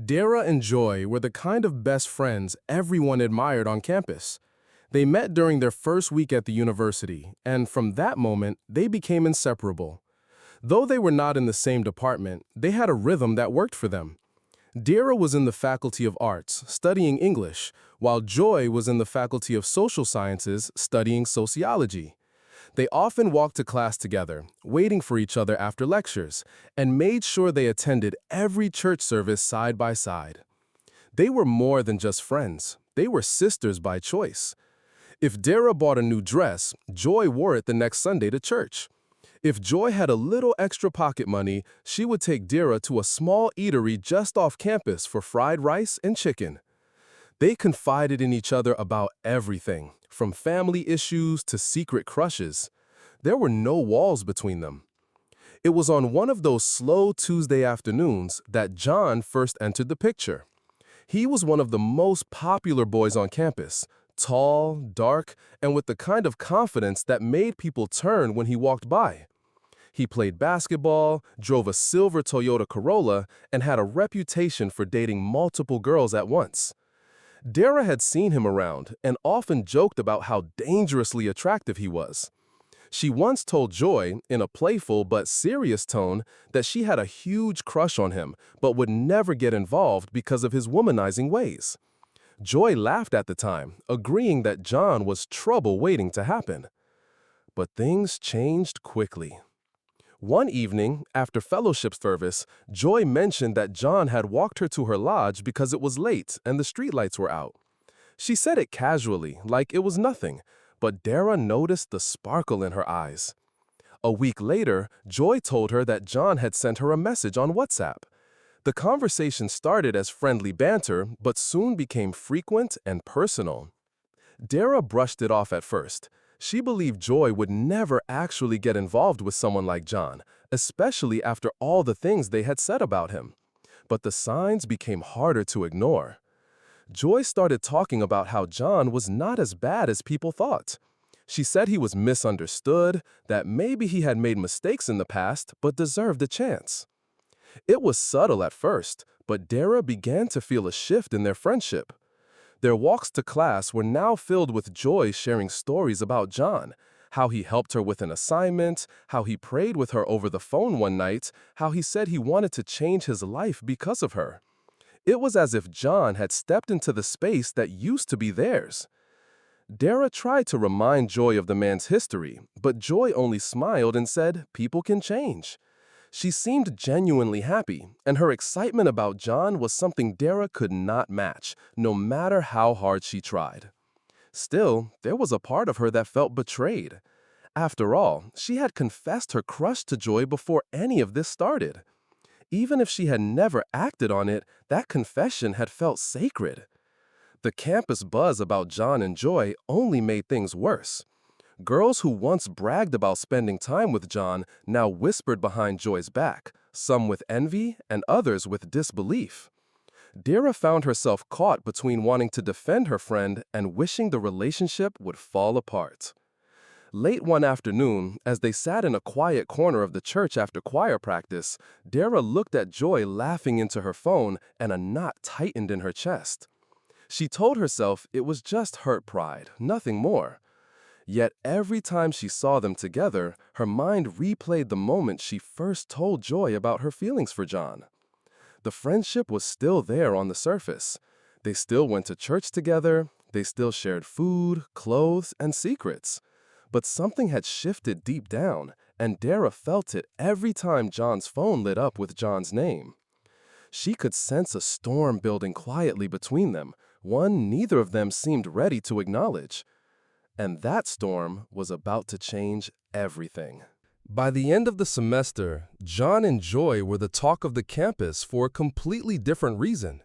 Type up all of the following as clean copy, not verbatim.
Dara and Joy were the kind of best friends everyone admired on campus. They met during their first week at the university, and from that moment, they became inseparable. Though they were not in the same department, they had a rhythm that worked for them. Dara was in the Faculty of Arts, studying English, while Joy was in the Faculty of Social Sciences, studying sociology. They often walked to class together, waiting for each other after lectures, and made sure they attended every church service side by side. They were more than just friends. They were sisters by choice. If Dara bought a new dress, Joy wore it the next Sunday to church. If Joy had a little extra pocket money, she would take Dara to a small eatery just off campus for fried rice and chicken. They confided in each other about everything, from family issues to secret crushes. There were no walls between them. It was on one of those slow Tuesday afternoons that John first entered the picture. He was one of the most popular boys on campus, tall, dark, and with the kind of confidence that made people turn when he walked by. He played basketball, drove a silver Toyota Corolla, and had a reputation for dating multiple girls at once. Dara had seen him around and often joked about how dangerously attractive he was. She once told Joy, in a playful but serious tone, that she had a huge crush on him but would never get involved because of his womanizing ways. Joy laughed at the time, agreeing that John was trouble waiting to happen. But things changed quickly. One evening, after fellowship service, Joy mentioned that John had walked her to her lodge because it was late and the streetlights were out. She said it casually, like it was nothing, but Dara noticed the sparkle in her eyes. A week later, Joy told her that John had sent her a message on WhatsApp. The conversation started as friendly banter, but soon became frequent and personal. Dara brushed it off at first. She believed Joy would never actually get involved with someone like John, especially after all the things they had said about him. But the signs became harder to ignore. Joy started talking about how John was not as bad as people thought. She said he was misunderstood, that maybe he had made mistakes in the past but deserved a chance. It was subtle at first, but Dara began to feel a shift in their friendship. Their walks to class were now filled with Joy sharing stories about John, how he helped her with an assignment, how he prayed with her over the phone one night, how he said he wanted to change his life because of her. It was as if John had stepped into the space that used to be theirs. Dara tried to remind Joy of the man's history, but Joy only smiled and said, "People can change." She seemed genuinely happy, and her excitement about John was something Dara could not match, no matter how hard she tried. Still, there was a part of her that felt betrayed. After all, she had confessed her crush to Joy before any of this started. Even if she had never acted on it, that confession had felt sacred. The campus buzz about John and Joy only made things worse. Girls who once bragged about spending time with John now whispered behind Joy's back, some with envy and others with disbelief. Dara found herself caught between wanting to defend her friend and wishing the relationship would fall apart. Late one afternoon, as they sat in a quiet corner of the church after choir practice, Dara looked at Joy laughing into her phone and a knot tightened in her chest. She told herself it was just hurt pride, nothing more. Yet every time she saw them together, her mind replayed the moment she first told Joy about her feelings for John. The friendship was still there on the surface. They still went to church together, they still shared food, clothes, and secrets. But something had shifted deep down, and Dara felt it every time John's phone lit up with John's name. She could sense a storm building quietly between them, one neither of them seemed ready to acknowledge. And that storm was about to change everything. By the end of the semester, John and Joy were the talk of the campus for a completely different reason.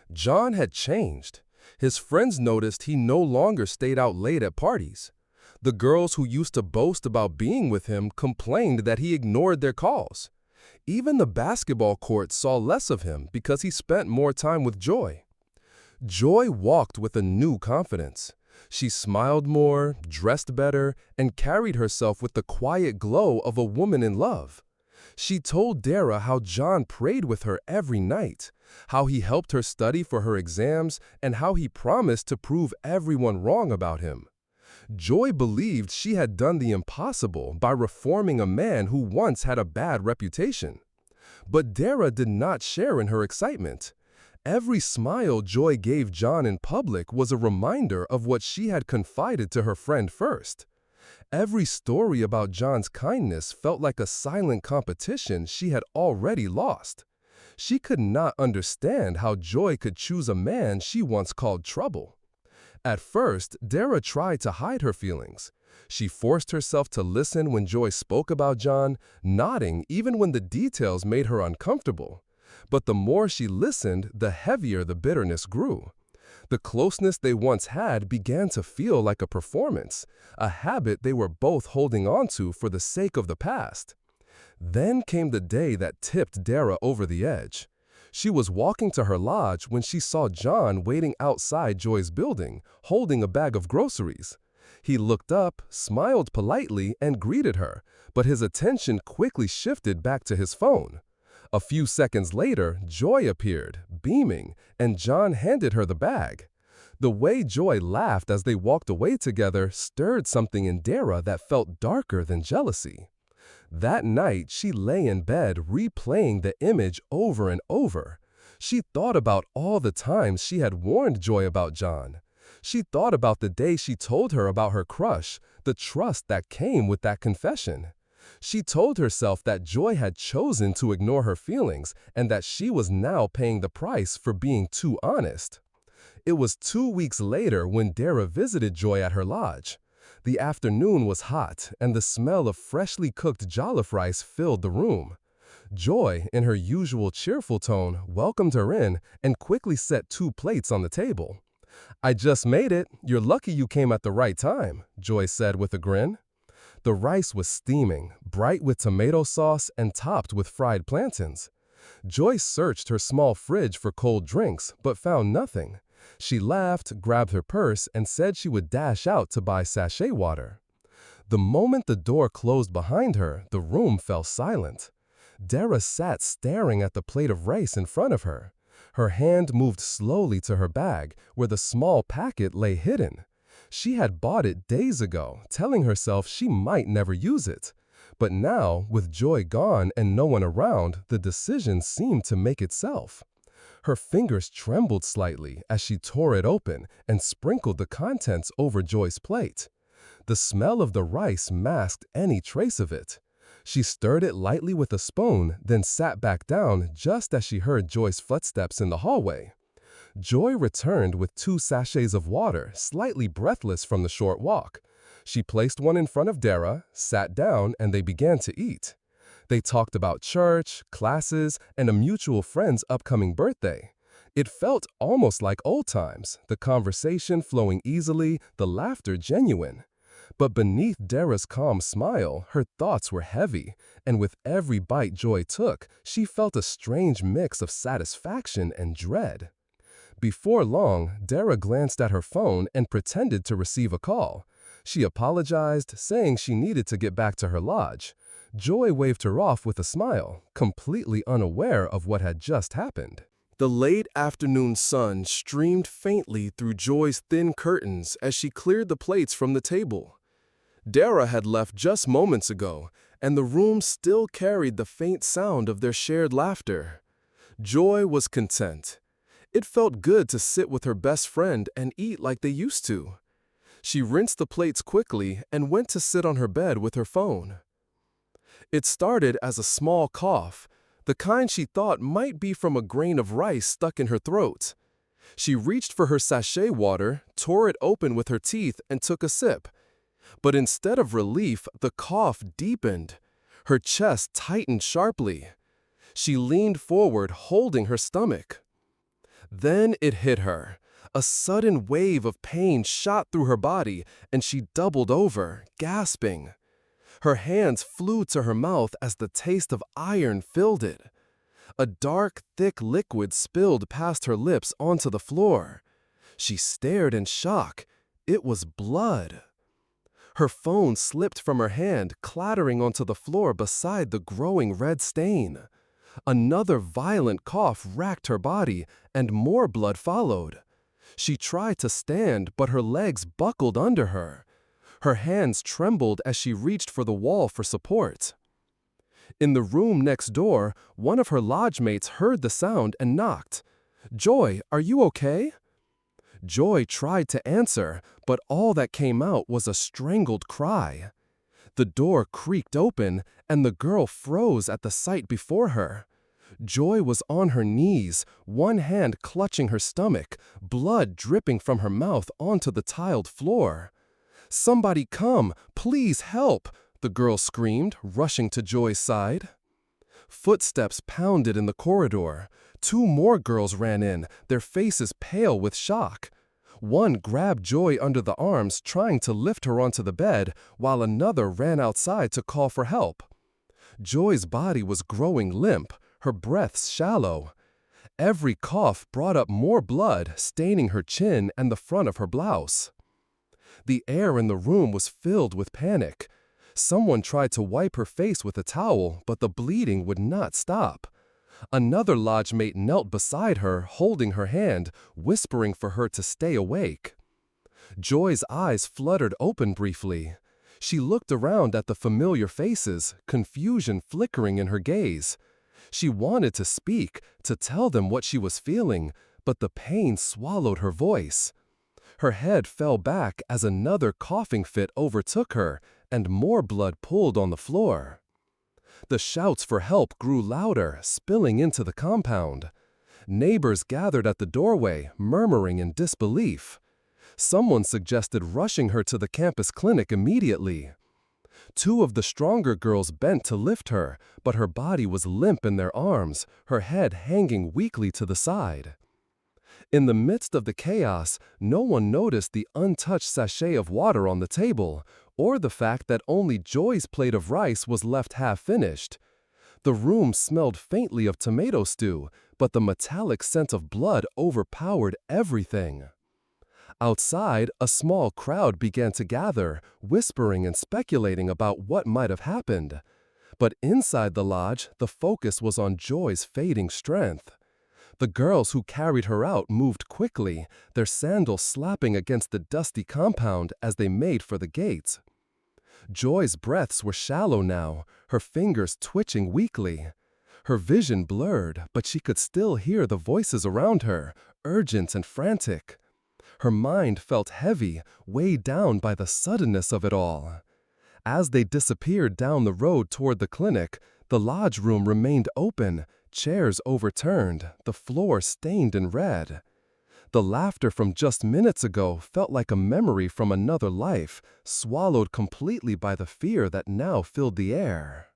John had changed. His friends noticed he no longer stayed out late at parties. The girls who used to boast about being with him complained that he ignored their calls. Even the basketball court saw less of him because he spent more time with Joy. Joy walked with a new confidence. She smiled more, dressed better, and carried herself with the quiet glow of a woman in love. She told Dara how John prayed with her every night, how he helped her study for her exams, and how he promised to prove everyone wrong about him. Joy believed she had done the impossible by reforming a man who once had a bad reputation. But Dara did not share in her excitement. Every smile Joy gave John in public was a reminder of what she had confided to her friend first. Every story about John's kindness felt like a silent competition she had already lost. She could not understand how Joy could choose a man she once called trouble. At first, Dara tried to hide her feelings. She forced herself to listen when Joy spoke about John, nodding even when the details made her uncomfortable. But the more she listened, the heavier the bitterness grew. The closeness they once had began to feel like a performance, a habit they were both holding on to for the sake of the past. Then came the day that tipped Dara over the edge. She was walking to her lodge when she saw John waiting outside Joy's building, holding a bag of groceries. He looked up, smiled politely, and greeted her, but his attention quickly shifted back to his phone. A few seconds later, Joy appeared, beaming, and John handed her the bag. The way Joy laughed as they walked away together stirred something in Dara that felt darker than jealousy. That night, she lay in bed replaying the image over and over. She thought about all the times she had warned Joy about John. She thought about the day she told her about her crush, the trust that came with that confession. She told herself that Joy had chosen to ignore her feelings and that she was now paying the price for being too honest. It was 2 weeks later when Dara visited Joy at her lodge. The afternoon was hot, and the smell of freshly cooked jollof rice filled the room. Joy, in her usual cheerful tone, welcomed her in and quickly set 2 plates on the table. "I just made it. You're lucky you came at the right time," Joy said with a grin. The rice was steaming, bright with tomato sauce and topped with fried plantains. Joy searched her small fridge for cold drinks, but found nothing. She laughed, grabbed her purse, and said she would dash out to buy sachet water. The moment the door closed behind her, the room fell silent. Dara sat staring at the plate of rice in front of her. Her hand moved slowly to her bag, where the small packet lay hidden. She had bought it days ago, telling herself she might never use it. But now, with Joy gone and no one around, the decision seemed to make itself. Her fingers trembled slightly as she tore it open and sprinkled the contents over Joy's plate. The smell of the rice masked any trace of it. She stirred it lightly with a spoon, then sat back down just as she heard Joy's footsteps in the hallway. Joy returned with 2 sachets of water, slightly breathless from the short walk. She placed one in front of Dara, sat down, and they began to eat. They talked about church, classes, and a mutual friend's upcoming birthday. It felt almost like old times, the conversation flowing easily, the laughter genuine. But beneath Dara's calm smile, her thoughts were heavy, and with every bite Joy took, she felt a strange mix of satisfaction and dread. Before long, Dara glanced at her phone and pretended to receive a call. She apologized, saying she needed to get back to her lodge. Joy waved her off with a smile, completely unaware of what had just happened. The late afternoon sun streamed faintly through Joy's thin curtains as she cleared the plates from the table. Dara had left just moments ago, and the room still carried the faint sound of their shared laughter. Joy was content. It felt good to sit with her best friend and eat like they used to. She rinsed the plates quickly and went to sit on her bed with her phone. It started as a small cough, the kind she thought might be from a grain of rice stuck in her throat. She reached for her sachet water, tore it open with her teeth, and took a sip. But instead of relief, the cough deepened. Her chest tightened sharply. She leaned forward, holding her stomach. Then it hit her. A sudden wave of pain shot through her body, and she doubled over, gasping. Her hands flew to her mouth as the taste of iron filled it. A dark, thick liquid spilled past her lips onto the floor. She stared in shock. It was blood. Her phone slipped from her hand, clattering onto the floor beside the growing red stain. Another violent cough racked her body, and more blood followed. She tried to stand, but her legs buckled under her. Her hands trembled as she reached for the wall for support. In the room next door, one of her lodge mates heard the sound and knocked. "Joy, are you okay?" Joy tried to answer, but all that came out was a strangled cry. The door creaked open, and the girl froze at the sight before her. Joy was on her knees, one hand clutching her stomach, blood dripping from her mouth onto the tiled floor. "Somebody come! Please help!" the girl screamed, rushing to Joy's side. Footsteps pounded in the corridor. Two more girls ran in, their faces pale with shock. One grabbed Joy under the arms, trying to lift her onto the bed, while another ran outside to call for help. Joy's body was growing limp, her breaths shallow. Every cough brought up more blood, staining her chin and the front of her blouse. The air in the room was filled with panic. Someone tried to wipe her face with a towel, but the bleeding would not stop. Another lodge mate knelt beside her, holding her hand, whispering for her to stay awake. Joy's eyes fluttered open briefly. She looked around at the familiar faces, confusion flickering in her gaze. She wanted to speak, to tell them what she was feeling, but the pain swallowed her voice. Her head fell back as another coughing fit overtook her, and more blood pooled on the floor. The shouts for help grew louder, spilling into the compound. Neighbors gathered at the doorway, murmuring in disbelief. Someone suggested rushing her to the campus clinic immediately. Two of the stronger girls bent to lift her, but her body was limp in their arms, her head hanging weakly to the side. In the midst of the chaos, no one noticed the untouched sachet of water on the table, or the fact that only Joy's plate of rice was left half-finished. The room smelled faintly of tomato stew, but the metallic scent of blood overpowered everything. Outside, a small crowd began to gather, whispering and speculating about what might have happened. But inside the lodge, the focus was on Joy's fading strength. The girls who carried her out moved quickly, their sandals slapping against the dusty compound as they made for the gates. Joy's breaths were shallow now, her fingers twitching weakly. Her vision blurred, but she could still hear the voices around her, urgent and frantic. Her mind felt heavy, weighed down by the suddenness of it all. As they disappeared down the road toward the clinic, the lodge room remained open, chairs overturned, the floor stained in red. The laughter from just minutes ago felt like a memory from another life, swallowed completely by the fear that now filled the air.